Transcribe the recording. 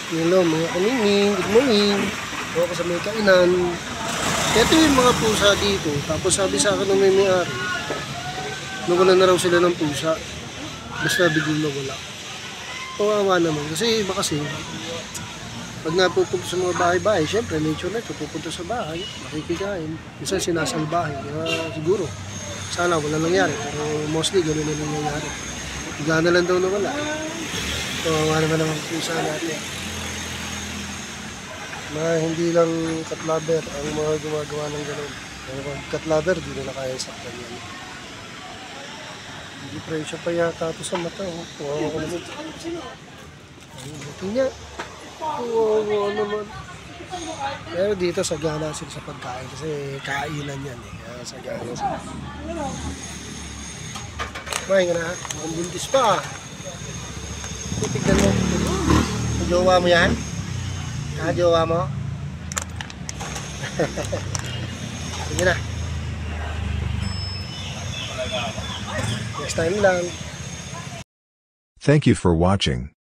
Hello mga kaningning, good morning. Ako sa may kainan. Ito yung mga pusa dito. Tapos sabi sa akin ng may-ari, nawala na raw sila ng pusa. Basta biglang nawala. Kawawa naman. Kasi iba kasi, pag napupunta sa mga bahay-bahay, syempre nature na ito, pupunta sa bahay, makikikain. Minsan sinasalbahin. Kaya siguro, sana wala nangyari. Pero mostly gano'n na nangyayari. Bigla na lang daw nawala. Kawawa naman ang pusa natin. Mga hindi lang cat lover ang mga gumagawa ng gano'n. Pero pag cat lover, di na kaya saktan yan. Hindi presyo pa yata ito sa mata. Oh. Kawawa ko naman. Ay, buti niya. Kawawa naman. Pero dito sagana sila sa pagkain kasi kainan yan eh. Kaya sagana sila. Kumain ka na ha? Mukhang buntis pa. Titignan mo. Jowa mo yan? Jowa mo? Sige na. Next time lang. Thank you for watching.